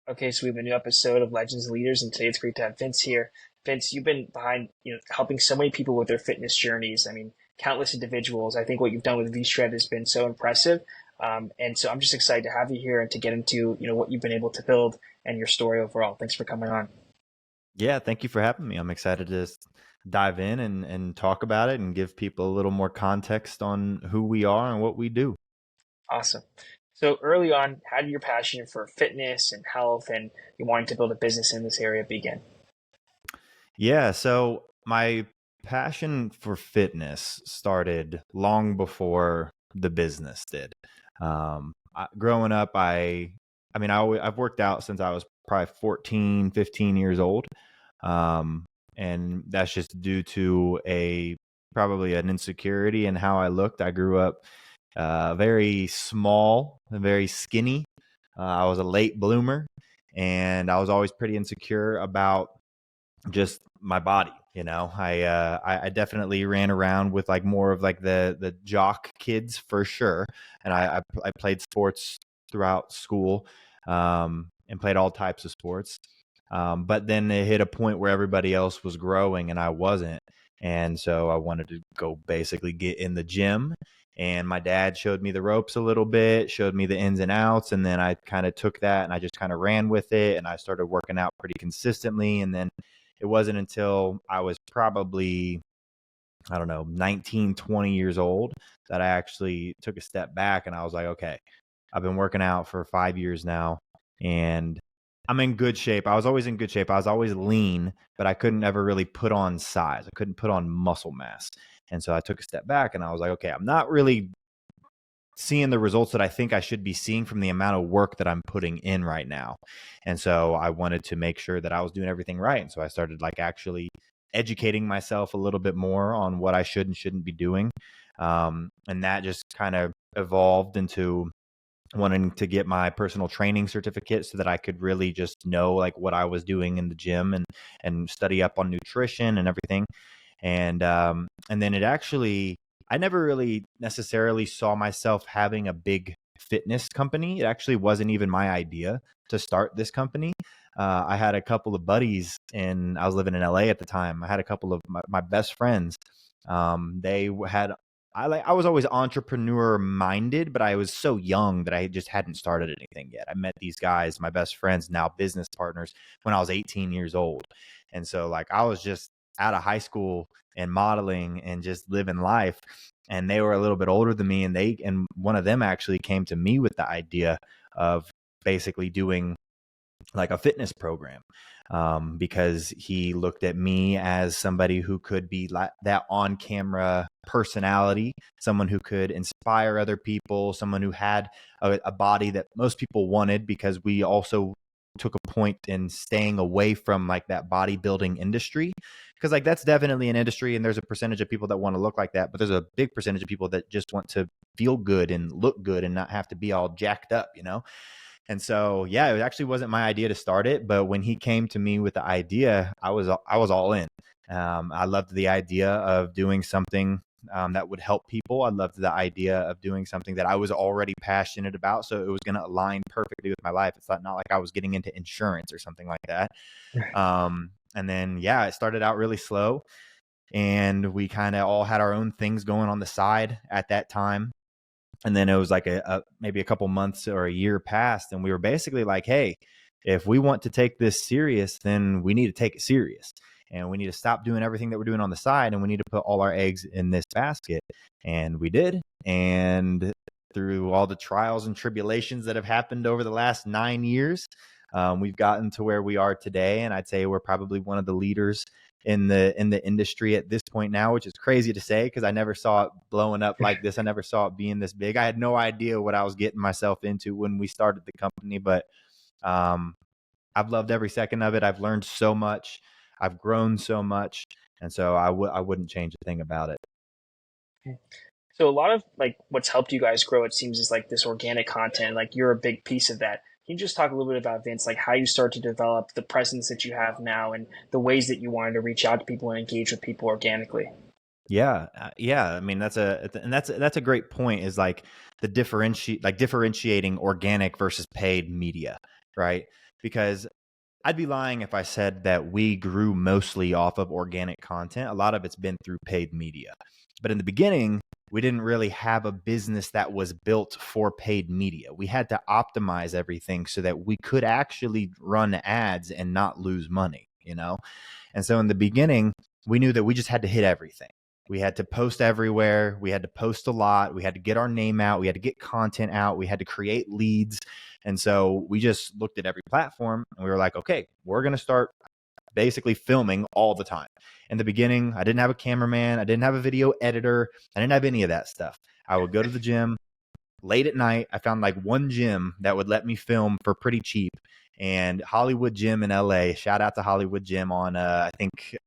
Okay, so we have a new episode of Legends and Leaders, and today it's great to have Vince here. Vince, you've been behind, helping so many people with their fitness journeys. I mean, countless individuals. I think what you've done with VShred has been so impressive. And so I'm just excited to have you here and to get into, what you've been able to build and your story overall. Thanks for coming on. Yeah, thank you for having me. I'm excited to dive in and talk about it and give people a little more context on who we are and what we do. Awesome. So early on, how did your passion for fitness and health and you wanting to build a business in this area begin? Yeah, so my passion for fitness started long before the business did. Growing up, I've worked out since I was probably 14, 15 years old. Um, and that's just due to probably an insecurity in how I looked. I grew up very small and very skinny. I was a late bloomer, and I was always pretty insecure about just my body. I definitely ran around with like more of like the jock kids for sure, and I played sports throughout school, and played all types of sports. But then it hit a point where everybody else was growing and I wasn't. And so I wanted to go basically get in the gym. And my dad showed me the ropes a little bit, showed me the ins and outs. And then I kind of took that and I just kind of ran with it. And I started working out pretty consistently. And then it wasn't until I was probably, I don't know, 19, 20 years old that I actually took a step back and I was like, okay, I've been working out for 5 years now and I'm in good shape. I was always in good shape. I was always lean, but I couldn't ever really put on size. I couldn't put on muscle mass. And so I took a step back and I was like, okay, I'm not really seeing the results that I think I should be seeing from the amount of work that I'm putting in right now. And so I wanted to make sure that I was doing everything right. And so I started like actually educating myself a little bit more on what I should and shouldn't be doing. And that just kind of evolved into wanting to get my personal training certificate so that I could really just know like what I was doing in the gym and study up on nutrition and everything. And then it actually, I never really necessarily saw myself having a big fitness company. It actually wasn't even my idea to start this company. I had a couple of buddies, and I was living in LA at the time. I had a couple of my best friends. They had I was always entrepreneur minded, but I was so young that I just hadn't started anything yet. I met these guys, my best friends, now business partners, when I was 18 years old. And so like I was just out of high school and modeling and just living life. And they were a little bit older than me, and one of them actually came to me with the idea of basically doing like a fitness program, because he looked at me as somebody who could be like that on camera personality, someone who could inspire other people, someone who had a body that most people wanted, because we also took a point in staying away from like that bodybuilding industry, because like that's definitely an industry and there's a percentage of people that want to look like that, but there's a big percentage of people that just want to feel good and look good and not have to be all jacked up. And so, yeah, it actually wasn't my idea to start it, but when he came to me with the idea, I was all in. I loved the idea of doing something that would help people. I loved the idea of doing something that I was already passionate about, so it was going to align perfectly with my life. It's not like I was getting into insurance or something like that. And then, yeah, it started out really slow, and we kind of all had our own things going on the side at that time. And then it was like maybe a couple months or a year passed, and we were basically like, hey, if we want to take this serious, then we need to take it serious. And we need to stop doing everything that we're doing on the side, and we need to put all our eggs in this basket. And we did. And through all the trials and tribulations that have happened over the last 9 years, we've gotten to where we are today. And I'd say we're probably one of the leaders in the industry at this point now, which is crazy to say because I never saw it blowing up like this. I never saw it being this big. I had no idea what I was getting myself into when we started the company, but I've loved every second of it. I've learned so much. I've grown so much. And so I wouldn't change a thing about it. So a lot of like what's helped you guys grow, it seems, is like this organic content. Like you're a big piece of that. Can you just talk a little bit about Vince, like how you start to develop the presence that you have now and the ways that you wanted to reach out to people and engage with people organically? Yeah, yeah. I mean, that's a great point. Is like differentiating organic versus paid media, right? because I'd be lying if I said that we grew mostly off of organic content. A lot of it's been through paid media. But in the beginning, we didn't really have a business that was built for paid media. We had to optimize everything so that we could actually run ads and not lose money, you know? And so in the beginning, we knew that we just had to hit everything. We had to post everywhere. We had to post a lot. We had to get our name out. We had to get content out. We had to create leads. And so we just looked at every platform and we were like, okay, we're going to start basically filming all the time. In the beginning, I didn't have a cameraman. I didn't have a video editor. I didn't have any of that stuff. I would go to the gym late at night. I found like one gym that would let me film for pretty cheap. And Hollywood Gym in LA, shout out to Hollywood Gym on, I think,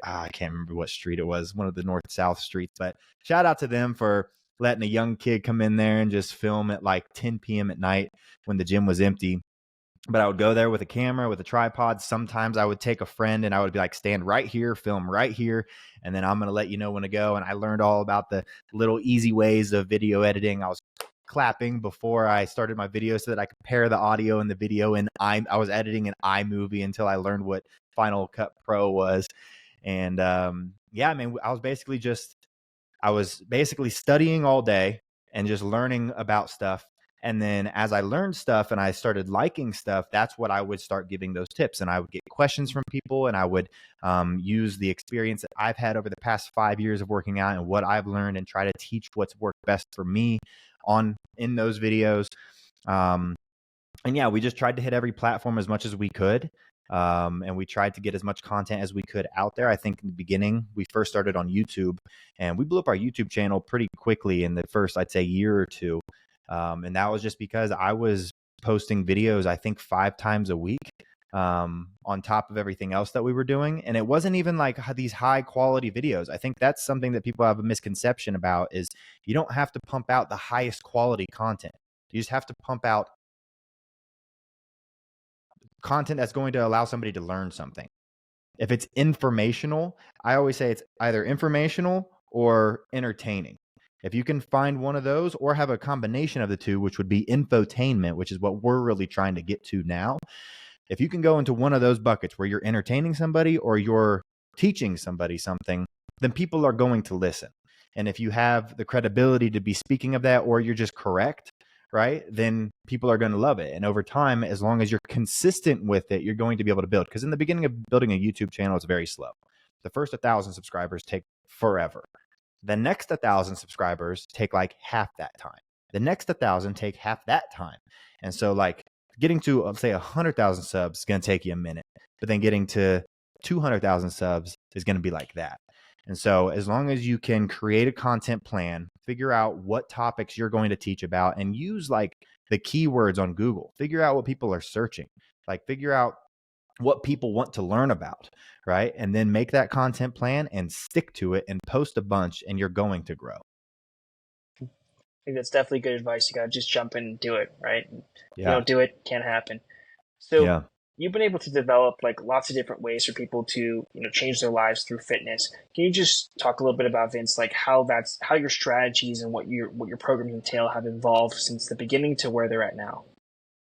I can't remember what street it was, one of the north-south streets, but shout out to them for letting a young kid come in there and just film at like 10 p.m. at night when the gym was empty. But I would go there with a camera, with a tripod. Sometimes I would take a friend and I would be like, stand right here, film right here, and then I'm going to let you know when to go. And I learned all about the little easy ways of video editing. I was clapping before I started my video so that I could pair the audio and the video. And I was editing in iMovie until I learned what Final Cut Pro was. And yeah, I mean, I was basically studying all day and just learning about stuff. And then as I learned stuff and I started liking stuff, that's what I would start giving those tips. And I would get questions from people and I would use the experience that I've had over the past 5 years of working out and what I've learned and try to teach what's worked best for me in those videos. And yeah, we just tried to hit every platform as much as we could. And we tried to get as much content as we could out there. I think in the beginning, we first started on YouTube and we blew up our YouTube channel pretty quickly in the first, I'd say, year or two. And that was just because I was posting videos, I think 5 times a week, on top of everything else that we were doing. And it wasn't even like these high quality videos. I think that's something that people have a misconception about is you don't have to pump out the highest quality content. You just have to pump out content that's going to allow somebody to learn something. If it's informational, I always say it's either informational or entertaining. If you can find one of those or have a combination of the two, which would be infotainment, which is what we're really trying to get to now. If you can go into one of those buckets where you're entertaining somebody or you're teaching somebody something, then people are going to listen. And if you have the credibility to be speaking of that, or you're just correct, right, then people are going to love it. And over time, as long as you're consistent with it, you're going to be able to build. Because in the beginning of building a YouTube channel, it's very slow. The first 1,000 subscribers take forever. The next 1,000 subscribers take like half that time. The next 1,000 take half that time. And so like getting to, let's say 100,000 subs is going to take you a minute, but then getting to 200,000 subs is going to be like that. And so as long as you can create a content plan, figure out what topics you're going to teach about and use like the keywords on Google, figure out what people are searching, like figure out what people want to learn about, right? And then make that content plan and stick to it and post a bunch and you're going to grow. I think that's definitely good advice. You got to just jump in and do it, right? If you Yeah. don't do it, can't happen. So Yeah. you've been able to develop like lots of different ways for people to, change their lives through fitness. Can you just talk a little bit about, Vince, like how your strategies and what your programs entail have evolved since the beginning to where they're at now?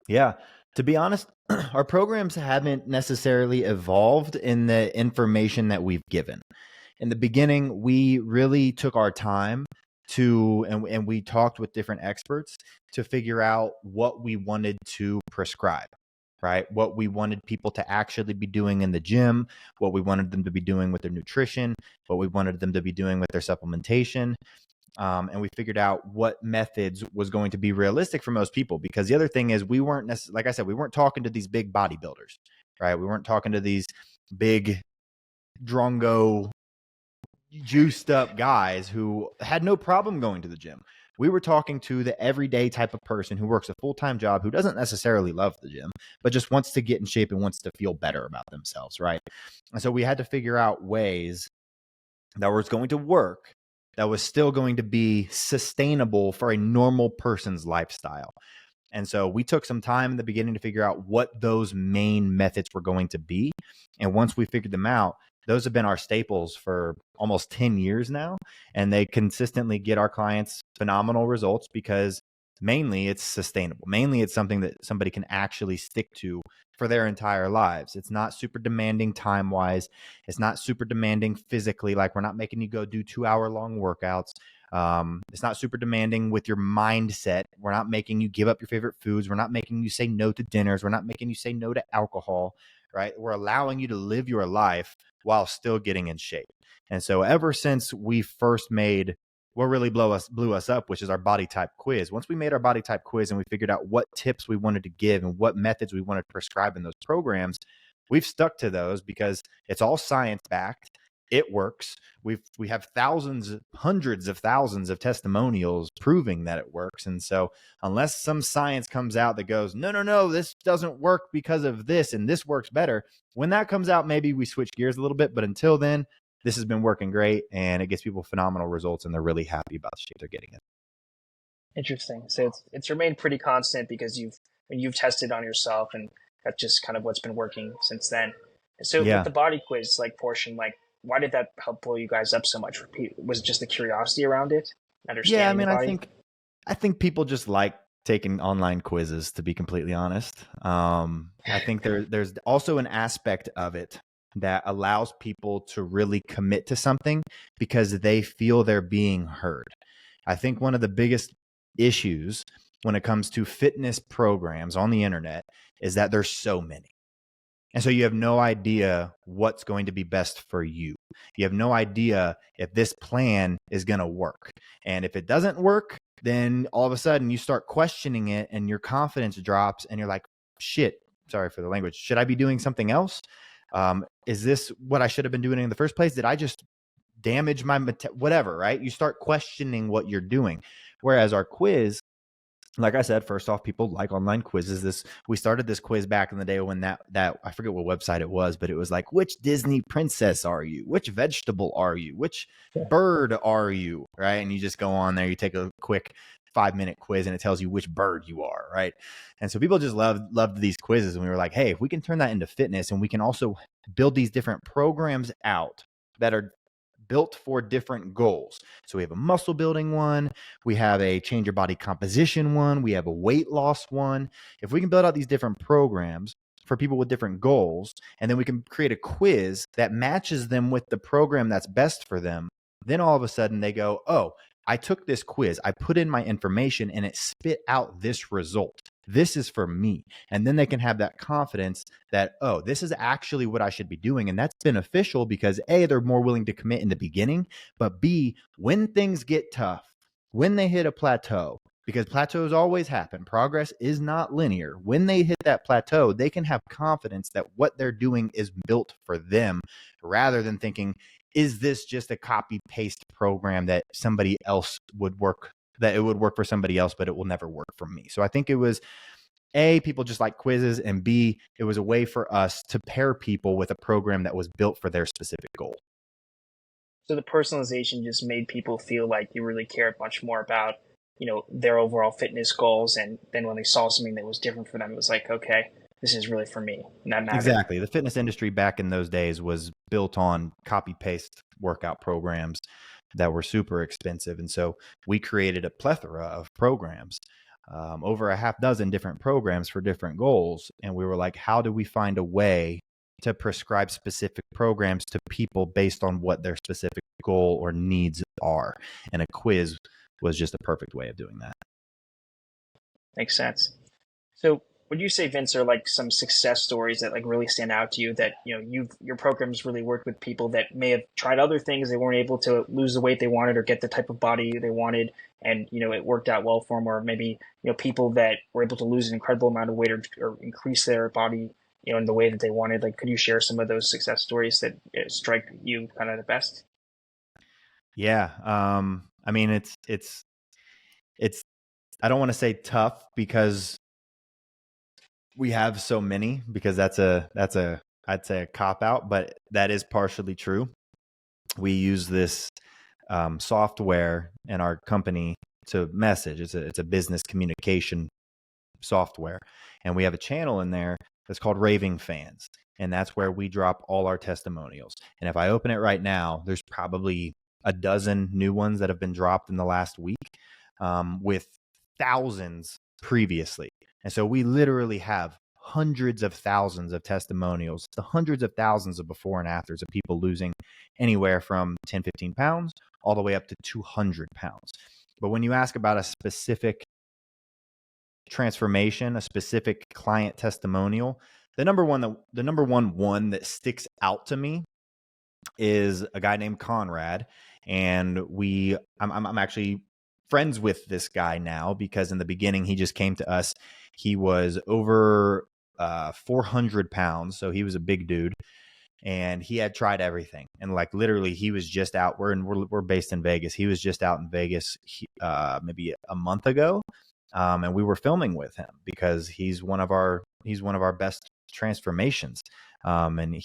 Yeah. To be honest, our programs haven't necessarily evolved in the information that we've given. In the beginning, we really took our time and we talked with different experts to figure out what we wanted to prescribe, right? What we wanted people to actually be doing in the gym, what we wanted them to be doing with their nutrition, what we wanted them to be doing with their supplementation. And we figured out what methods was going to be realistic for most people. Because the other thing is we weren't like I said, we weren't talking to these big bodybuilders, right? We weren't talking to these big drongo juiced up guys who had no problem going to the gym. We were talking to the everyday type of person who works a full-time job, who doesn't necessarily love the gym, but just wants to get in shape and wants to feel better about themselves, right? And so we had to figure out ways that was going to work, that was still going to be sustainable for a normal person's lifestyle. And so we took some time in the beginning to figure out what those main methods were going to be. And once we figured them out, those have been our staples for almost 10 years now. And they consistently get our clients phenomenal results because mainly it's sustainable. Mainly it's something that somebody can actually stick to for their entire lives. It's not super demanding time wise. It's not super demanding physically. Like, we're not making you go do 2 hour long workouts. It's not super demanding with your mindset. We're not making you give up your favorite foods. We're not making you say no to dinners. We're not making you say no to alcohol, right? We're allowing you to live your life while still getting in shape. And so ever since we first made what really blew us up, which is our body type quiz. Once we made our body type quiz and we figured out what tips we wanted to give and what methods we wanted to prescribe in those programs, we've stuck to those because it's all science backed. It works. We have thousands, hundreds of thousands of testimonials proving that it works. And so unless some science comes out that goes, no, no, no, this doesn't work because of this and this works better, when that comes out, maybe we switch gears a little bit. But until then, this has been working great, and it gets people phenomenal results, and they're really happy about the shape they're getting in. Interesting. So it's remained pretty constant because you've tested on yourself, and that's just kind of what's been working since then. So with Yeah. the body quiz like portion, like why did that help blow you guys up so much? Was it just the curiosity around it, Yeah, I understanding the mean, body? I think people just like taking online quizzes, to be completely honest. I think there's also an aspect of it that allows people to really commit to something because they feel they're being heard. I think one of the biggest issues when it comes to fitness programs on the internet is that there's so many. And so you have no idea what's going to be best for you. You have no idea if this plan is going to work. And if it doesn't work, then all of a sudden you start questioning it and your confidence drops and you're like, shit, sorry for the language. Should I be doing something else? Is this what I should have been doing in the first place? Did I just damage my whatever, right? You start questioning what you're doing. Whereas our quiz, like I said, first off, people like online quizzes. We started this quiz back in the day when that I forget what website it was, but it was like, which Disney princess are you? Which vegetable are you? Which bird are you? Right? And you just go on there, you take a quick 5-minute quiz and it tells you which bird you are, right? And so people just loved these quizzes. And we were like, hey, if we can turn that into fitness and we can also build these different programs out that are built for different goals. So we have a muscle building one, we have a change your body composition one, we have a weight loss one. If we can build out these different programs for people with different goals, and then we can create a quiz that matches them with the program that's best for them, then all of a sudden they go, oh, I took this quiz, I put in my information, and it spit out this result. This is for me. And then they can have that confidence that, oh, this is actually what I should be doing. And that's beneficial because A, they're more willing to commit in the beginning, but B, when things get tough, when they hit a plateau, because plateaus always happen, progress is not linear. When they hit that plateau, they can have confidence that what they're doing is built for them rather than thinking, is this just a copy paste program that somebody else would work, that it would work for somebody else, but it will never work for me. So I think it was A, people just like quizzes, and B, it was a way for us to pair people with a program that was built for their specific goal. So the personalization just made people feel like you really cared much more about, their overall fitness goals. And then when they saw something that was different for them, it was like, okay, this is really for me. And that mattered. Exactly. The fitness industry back in those days was built on copy paste workout programs that were super expensive. And so we created a plethora of programs, over a half dozen different programs for different goals. And we were like, how do we find a way to prescribe specific programs to people based on what their specific goal or needs are? And a quiz was just a perfect way of doing that. Makes sense. So would you say, Vince, are like some success stories that like really stand out to you that, your programs really worked with people that may have tried other things, they weren't able to lose the weight they wanted or get the type of body they wanted, and, it worked out well for them, or maybe, people that were able to lose an incredible amount of weight or increase their body, in the way that they wanted. Like, could you share some of those success stories that strike you kind of the best? Yeah. I mean, it's, I don't want to say tough because we have so many, because I'd say a cop out, but that is partially true. We use this software in our company to message. It's a business communication software, and we have a channel in there that's called Raving Fans, and that's where we drop all our testimonials. And if I open it right now, there's probably a dozen new ones that have been dropped in the last week, with thousands previously. And so we literally have hundreds of thousands of testimonials, the hundreds of thousands of before and afters of people losing anywhere from 10, 15 pounds all the way up to 200 pounds. But when you ask about a specific transformation, a specific client testimonial, the number one that sticks out to me is a guy named Conrad. And I'm actually friends with this guy now, because in the beginning he just came to us. He was over 400 pounds, so he was a big dude, and he had tried everything. And like literally, he was just out. We're based in Vegas. He was just out in Vegas maybe a month ago, and we were filming with him because he's one of our best transformations. And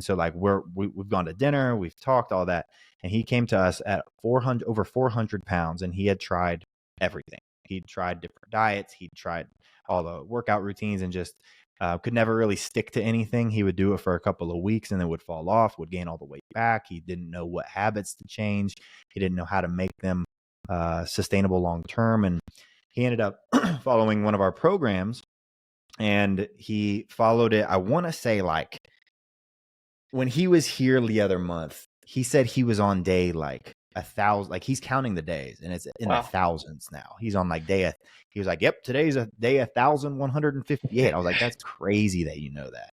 so like we've gone to dinner, we've talked all that, and he came to us at over 400 pounds, and he had tried everything. He'd tried different diets, he'd tried all the workout routines, and just could never really stick to anything. He would do it for a couple of weeks and then would fall off, would gain all the weight back. He didn't know what habits to change. He didn't know how to make them sustainable long term. And he ended up following one of our programs, and he followed it. I want to say like when he was here the other month, he said he was on day like 1,000, like he's counting the days, and it's in the thousands now. He's on like he was like, yep, today's a day 1,158. I was like, that's crazy that you know that.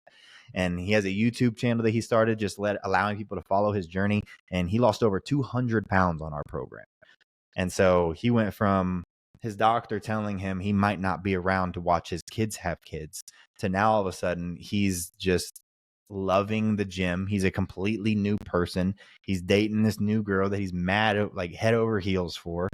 And he has a YouTube channel that he started, just allowing people to follow his journey. And he lost over 200 pounds on our program. And so he went from his doctor telling him he might not be around to watch his kids have kids, to now all of a sudden he's just loving the gym. He's a completely new person. He's dating this new girl that he's mad, like head over heels for.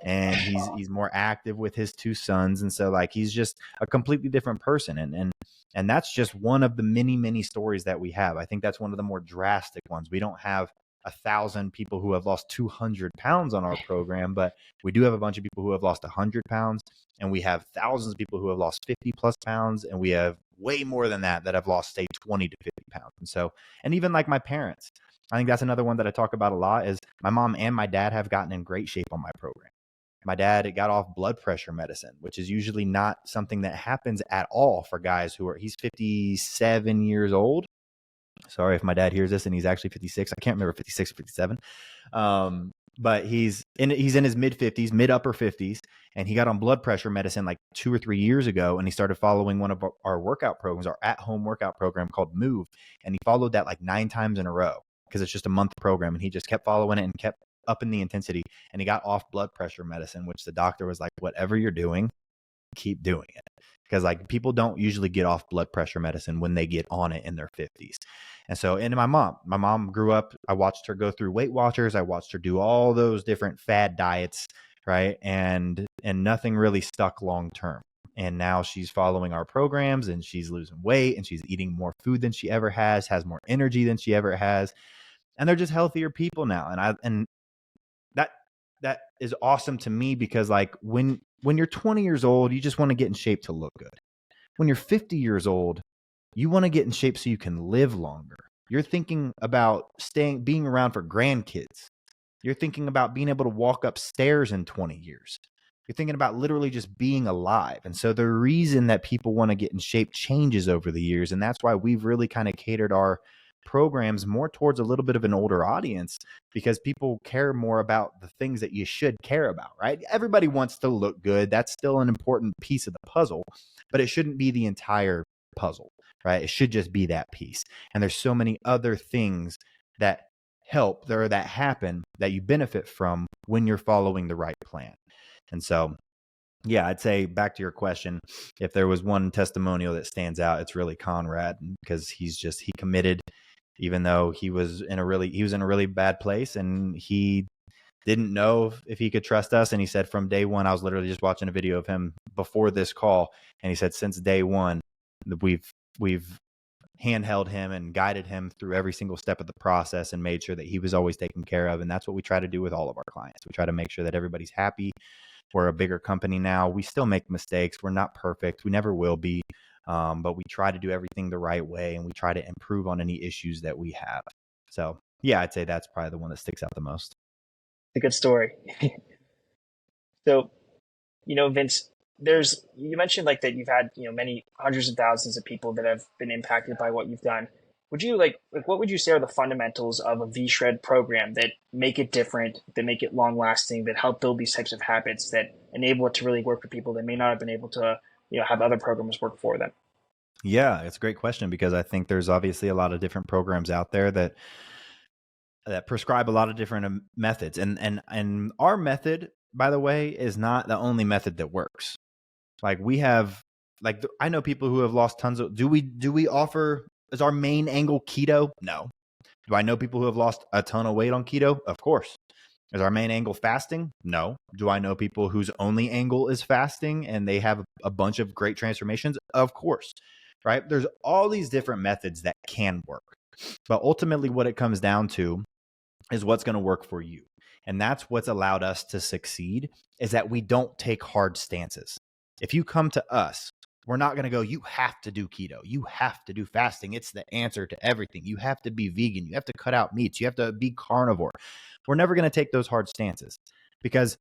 And he's more active with his two sons. And so like, he's just a completely different person. And that's just one of the many, many stories that we have. I think that's one of the more drastic ones. We don't have 1,000 people who have lost 200 pounds on our program, but we do have a bunch of people who have lost 100 pounds, and we have thousands of people who have lost 50 plus pounds, and we have way more than that have lost, say, 20 to 50 pounds. And so, and even like my parents, I think that's another one that I talk about a lot, is my mom and my dad have gotten in great shape on my program. My dad got off blood pressure medicine, which is usually not something that happens at all for guys he's 57 years old. Sorry if my dad hears this and he's actually 56. I can't remember, 56 or 57. But he's in his mid upper 50s, and he got on blood pressure medicine like 2 or 3 years ago. And he started following one of our workout programs, our at-home workout program called Move. And he followed that like 9 times in a row, because it's just a month program. And he just kept following it and kept upping the intensity. And he got off blood pressure medicine, which the doctor was like, whatever you're doing, keep doing it. Because like people don't usually get off blood pressure medicine when they get on it in their 50s. And so, and my mom grew up, I watched her go through Weight Watchers. I watched her do all those different fad diets, right? And nothing really stuck long term. And now she's following our programs, and she's losing weight, and she's eating more food than she ever has more energy than she ever has. And they're just healthier people now. And that is awesome to me, because like when you're 20 years old, you just want to get in shape to look good. When you're 50 years old, you want to get in shape so you can live longer. You're thinking about being around for grandkids. You're thinking about being able to walk upstairs in 20 years. You're thinking about literally just being alive. And so the reason that people want to get in shape changes over the years. And that's why we've really kind of catered our programs more towards a little bit of an older audience, because people care more about the things that you should care about, right? Everybody wants to look good. That's still an important piece of the puzzle, but it shouldn't be the entire puzzle, right? It should just be that piece. And there's so many other things that help or that happen that you benefit from when you're following the right plan. And so, yeah, I'd say, back to your question, if there was one testimonial that stands out, it's really Conrad, because he committed, even though he was in a really bad place, and he didn't know if he could trust us. And he said from day one, I was literally just watching a video of him before this call, and he said since day one, we've handheld him and guided him through every single step of the process, and made sure that he was always taken care of. And that's what we try to do with all of our clients. We try to make sure that everybody's happy. We're a bigger company now. We still make mistakes. We're not perfect. We never will be. But we try to do everything the right way, and we try to improve on any issues that we have. So yeah, I'd say that's probably the one that sticks out the most. It's a good story. So Vince, you mentioned like that you've had, many hundreds of thousands of people that have been impacted by what you've done. Would you like what would you say are the fundamentals of a VShred program that make it different, that make it long lasting, that help build these types of habits that enable it to really work for people that may not have been able to, have other programs work for them? Yeah, it's a great question because I think there's obviously a lot of different programs out there that prescribe a lot of different methods, and our method, by the way, is not the only method that works. Like we have, I know people who have lost tons of. Do we offer, is our main angle keto? No. Do I know people who have lost a ton of weight on keto? Of course. Is our main angle fasting? No. Do I know people whose only angle is fasting and they have a bunch of great transformations? Of course. Right? There's all these different methods that can work. But ultimately, what it comes down to is what's going to work for you. And that's what's allowed us to succeed, is that we don't take hard stances. If you come to us, we're not going to go, you have to do keto. You have to do fasting. It's the answer to everything. You have to be vegan. You have to cut out meats. You have to be carnivore. We're never going to take those hard stances, because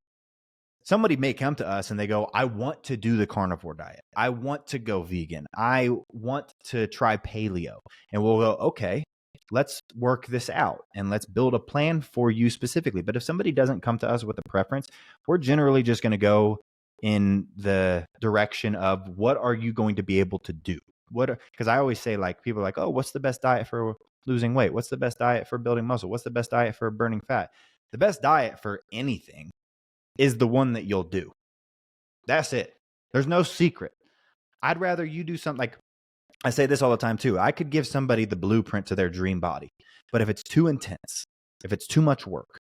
somebody may come to us and they go, I want to do the carnivore diet. I want to go vegan. I want to try paleo. And we'll go, okay, let's work this out and let's build a plan for you specifically. But if somebody doesn't come to us with a preference, we're generally just going to go in the direction of, what are you going to be able to do? Because I always say, like, people are like, oh, what's the best diet for losing weight? What's the best diet for building muscle? What's the best diet for burning fat? The best diet for anything is the one that you'll do. That's it. There's no secret. I'd rather you do something, like I say this all the time too. I could give somebody the blueprint to their dream body, but if it's too intense, if it's too much work,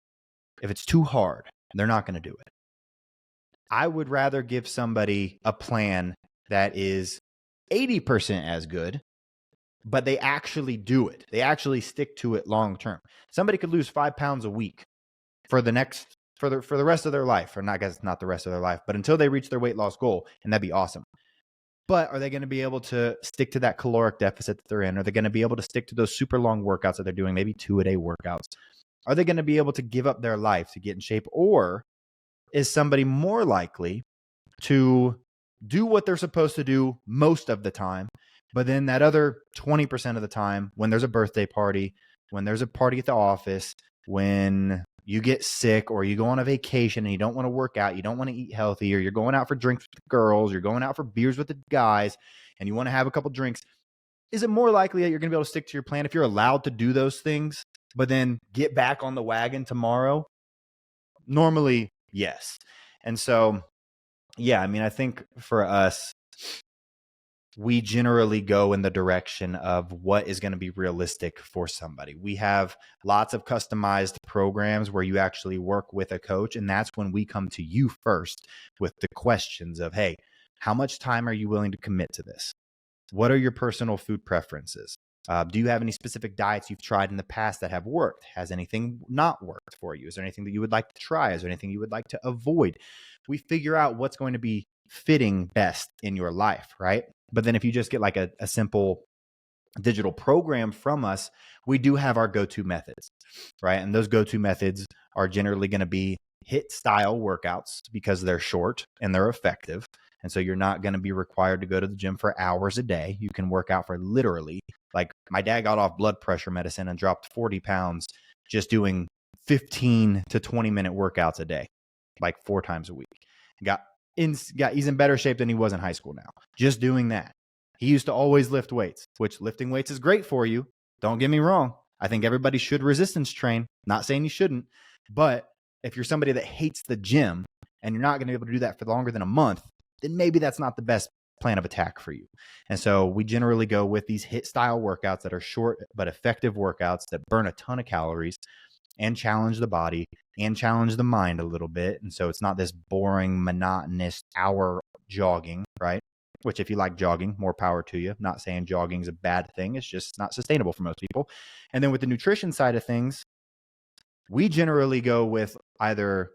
if it's too hard, they're not going to do it. I would rather give somebody a plan that is 80% as good, but they actually do it. They actually stick to it long term. Somebody could lose 5 pounds a week for the rest of their life, or not, I guess not the rest of their life, but until they reach their weight loss goal, and that'd be awesome. But are they going to be able to stick to that caloric deficit that they're in? Are they going to be able to stick to those super long workouts that they're doing, maybe 2-a-day workouts? Are they going to be able to give up their life to get in shape? Or is somebody more likely to do what they're supposed to do most of the time, but then that other 20% of the time, when there's a birthday party, when there's a party at the office, when you get sick or you go on a vacation and you don't want to work out, you don't want to eat healthy, or you're going out for drinks with the girls, you're going out for beers with the guys, and you want to have a couple drinks, is it more likely that you're going to be able to stick to your plan if you're allowed to do those things, but then get back on the wagon tomorrow? Normally, yes. And so, yeah, I mean, I think for us, we generally go in the direction of what is going to be realistic for somebody. We have lots of customized programs where you actually work with a coach. And that's when we come to you first with the questions of, hey, how much time are you willing to commit to this? What are your personal food preferences? Do you have any specific diets you've tried in the past that have worked? Has anything not worked for you? Is there anything that you would like to try? Is there anything you would like to avoid? We figure out what's going to be fitting best in your life, right? But then if you just get like a simple digital program from us, we do have our go-to methods, right? And those go-to methods are generally going to be HIIT style workouts because they're short and they're effective. And so you're not going to be required to go to the gym for hours a day. You can work out for literally, like my dad got off blood pressure medicine and dropped 40 pounds just doing 15 to 20-minute workouts a day, like 4 times a week. He's in better shape than he was in high school now, just doing that. He used to always lift weights, which lifting weights is great for you. Don't get me wrong. I think everybody should resistance train. Not saying you shouldn't, but if you're somebody that hates the gym and you're not going to be able to do that for longer than a month, then maybe that's not the best plan of attack for you. And so we generally go with these HIIT style workouts that are short but effective workouts that burn a ton of calories and challenge the body and challenge the mind a little bit. And so it's not this boring, monotonous hour jogging, right? Which, if you like jogging, more power to you. Not saying jogging is a bad thing. It's just not sustainable for most people. And then with the nutrition side of things, we generally go with either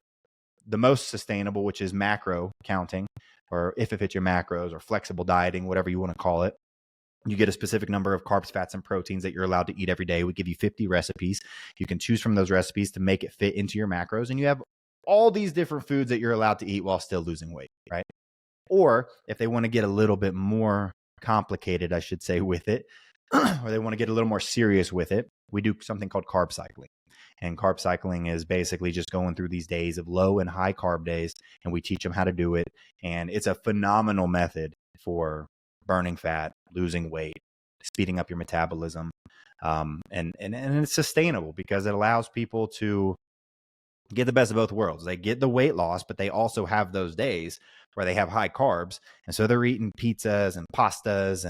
the most sustainable, which is macro counting, or if it fits your macros, or flexible dieting, whatever you want to call it. You get a specific number of carbs, fats, and proteins that you're allowed to eat every day. We give you 50 recipes. You can choose from those recipes to make it fit into your macros. And you have all these different foods that you're allowed to eat while still losing weight, right? Or if they want to get a little bit more complicated, I should say, with it, or they want to get a little more serious with it, we do something called carb cycling. And carb cycling is basically just going through these days of low and high carb days, and we teach them how to do it. And it's a phenomenal method for burning fat, losing weight, speeding up your metabolism. And it's sustainable because it allows people to get the best of both worlds. They get the weight loss, but they also have those days where they have high carbs. And so they're eating pizzas and pastas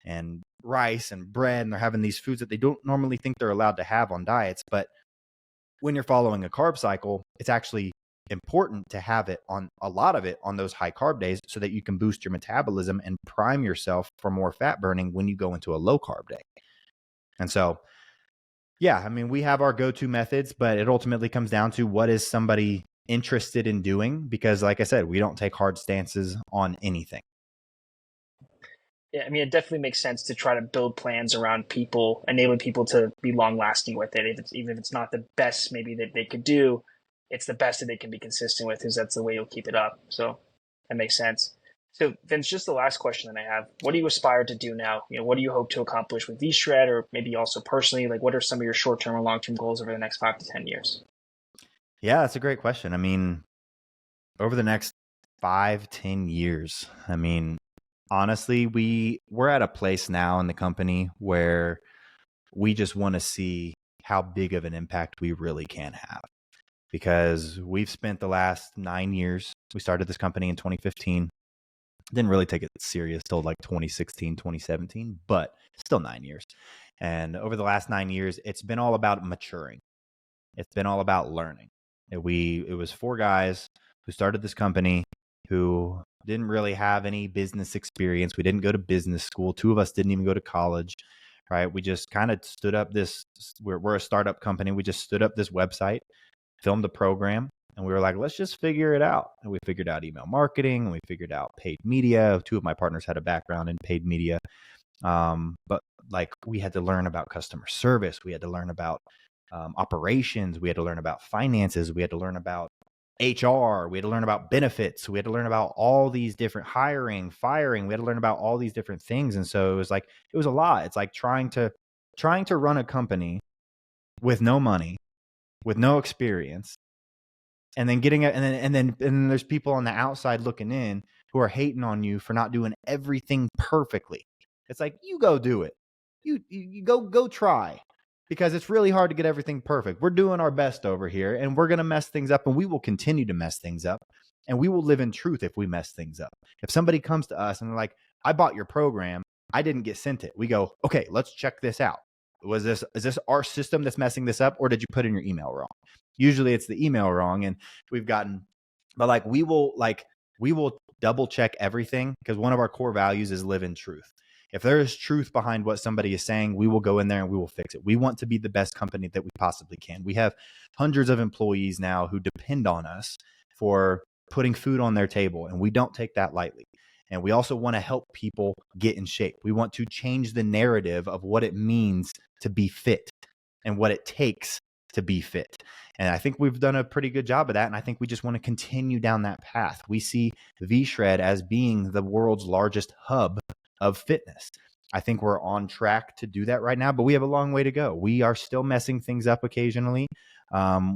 and rice and bread, and they're having these foods that they don't normally think they're allowed to have on diets. But when you're following a carb cycle, it's actually important to have it on a lot of it on those high carb days so that you can boost your metabolism and prime yourself for more fat burning when you go into a low carb day. And so, yeah, I mean, we have our go-to methods, but it ultimately comes down to what is somebody interested in doing? Because like I said, we don't take hard stances on anything. Yeah, I mean, it definitely makes sense to try to build plans around people, enabling people to be long lasting with it. Even if it's not the best, maybe that they could do, it's the best that they can be consistent with, because that's the way you'll keep it up. So that makes sense. So Vince, just the last question that I have: what do you aspire to do now? What do you hope to accomplish with VShred, or maybe also personally? Like, what are some of your short term or long term goals over the next 5 to 10 years? Yeah, that's a great question. I mean, over the next 5-10 years, I mean, honestly, we're at a place now in the company where we just want to see how big of an impact we really can have, because we've spent the last 9 years. We started this company in 2015. Didn't really take it serious till like 2016, 2017, but still 9 years. And over the last 9 years, it's been all about maturing. It's been all about learning. It was 4 guys who started this company who didn't really have any business experience. We didn't go to business school. 2 of us didn't even go to college, right? We just kind of stood up we're a startup company. We just stood up this website, filmed a program, and we were like, let's just figure it out. And we figured out email marketing, and we figured out paid media. 2 of my partners had a background in paid media. But like, we had to learn about customer service. We had to learn about operations. We had to learn about finances. We had to learn about HR. We had to learn about benefits. We had to learn about all these different hiring, firing. We had to learn about all these different things. And so it was a lot. It's like trying to run a company with no money, with no experience, and then getting it. And then there's people on the outside looking in who are hating on you for not doing everything perfectly. It's like, you go do it. You go try, because it's really hard to get everything perfect. We're doing our best over here, and we're going to mess things up, and we will continue to mess things up, and we will live in truth if we mess things up. If somebody comes to us and they're like, I bought your program, I didn't get sent it. We go, okay, let's check this out. Is this our system that's messing this up, or did you put in your email wrong? Usually it's the email wrong, and but we will double check everything, because one of our core values is live in truth. If there is truth behind what somebody is saying, we will go in there and we will fix it. We want to be the best company that we possibly can. We have hundreds of employees now who depend on us for putting food on their table, and we don't take that lightly. And we also want to help people get in shape. We want to change the narrative of what it means to be fit and what it takes to be fit. And I think we've done a pretty good job of that. And I think we just want to continue down that path. We see VShred as being the world's largest hub of fitness. I think we're on track to do that right now, but we have a long way to go. We are still messing things up occasionally.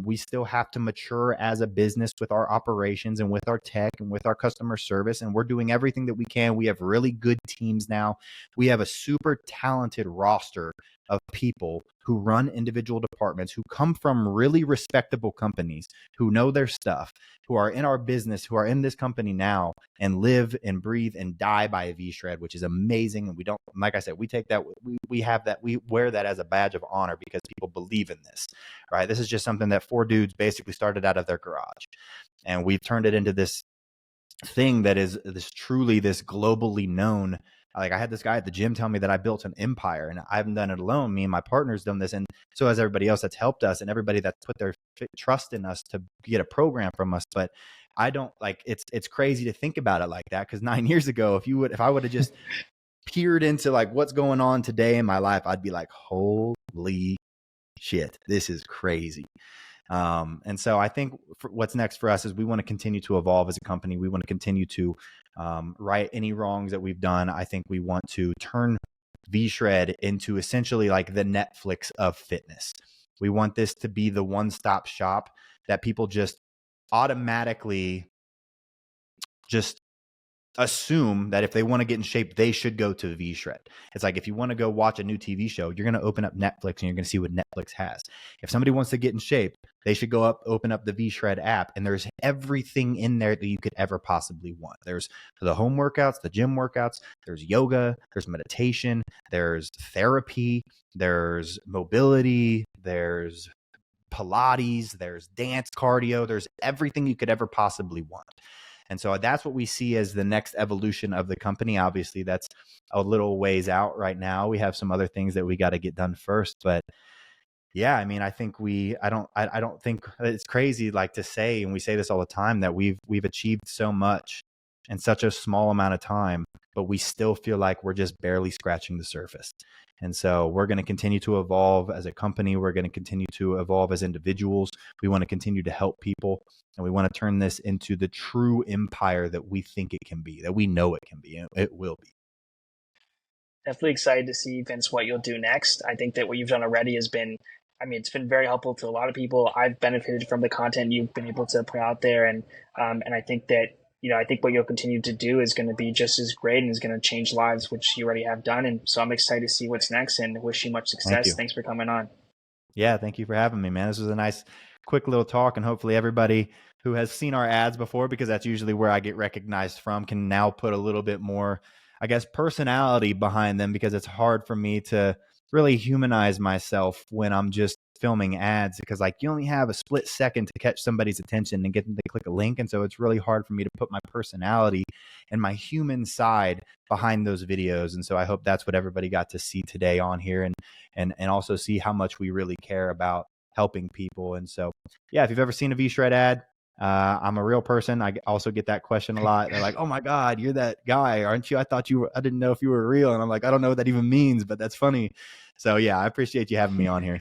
We still have to mature as a business with our operations and with our tech and with our customer service, and we're doing everything that we can. We have really good teams now. We have a super talented roster of people who run individual departments, who come from really respectable companies, who know their stuff, who are in our business, who are in this company now and live and breathe and die by VShred, which is amazing. And we don't, like I said, we take that, we have that, we wear that as a badge of honor, because people believe in this, right? This is just something that 4 dudes basically started out of their garage, and we've turned it into this thing that is truly this globally known. Like, I had this guy at the gym tell me that I built an empire, and I haven't done it alone. Me and my partner's done this, and so has everybody else that's helped us, and everybody that's put their trust in us to get a program from us. But I don't, like, it's crazy to think about it like that, because 9 years ago, if I would have just peered into like what's going on today in my life, I'd be like, holy shit, this is crazy. And so I think what's next for us is we want to continue to evolve as a company. We want to continue to right any wrongs that we've done. I think we want to turn VShred into essentially like the Netflix of fitness. We want this to be the one-stop shop that people just automatically just assume that if they want to get in shape, they should go to VShred. It's like if you want to go watch a new TV show, you're going to open up Netflix and you're going to see what Netflix has. If somebody wants to get in shape, they should open up the VShred app, and there's everything in there that you could ever possibly want. There's the home workouts, the gym workouts, there's yoga, there's meditation, there's therapy, there's mobility, there's Pilates, there's dance, cardio, there's everything you could ever possibly want. And so that's what we see as the next evolution of the company. Obviously, that's a little ways out right now. We have some other things that we got to get done first. But yeah, I mean, I think I don't think it's crazy like to say, and we say this all the time, that we've achieved so much in such a small amount of time, but we still feel like we're just barely scratching the surface. And so we're going to continue to evolve as a company. We're going to continue to evolve as individuals. We want to continue to help people, and we want to turn this into the true empire that we think it can be, that we know it can be, and it will be. Definitely excited to see, Vince, what you'll do next. I think that what you've done already has been, I mean, it's been very helpful to a lot of people. I've benefited from the content you've been able to put out there, and I think that, I think what you'll continue to do is going to be just as great and is going to change lives, which you already have done. And so I'm excited to see what's next and wish you much Thank success. you. Thanks for coming on. Yeah, thank you for having me, man. This was a nice, quick little talk, and hopefully everybody who has seen our ads before, because that's usually where I get recognized from, can now put a little bit more, I guess, personality behind them, because it's hard for me to really humanize myself when I'm just filming ads, because like you only have a split second to catch somebody's attention and get them to click a link. And so it's really hard for me to put my personality and my human side behind those videos. And so I hope that's what everybody got to see today on here, and also see how much we really care about helping people. And so, yeah, if you've ever seen a VShred ad, I'm a real person. I also get that question a lot. They're like, "Oh my God, you're that guy, aren't you? I thought you were, I didn't know if you were real." And I'm like, "I don't know what that even means, but that's funny." So yeah, I appreciate you having me on here.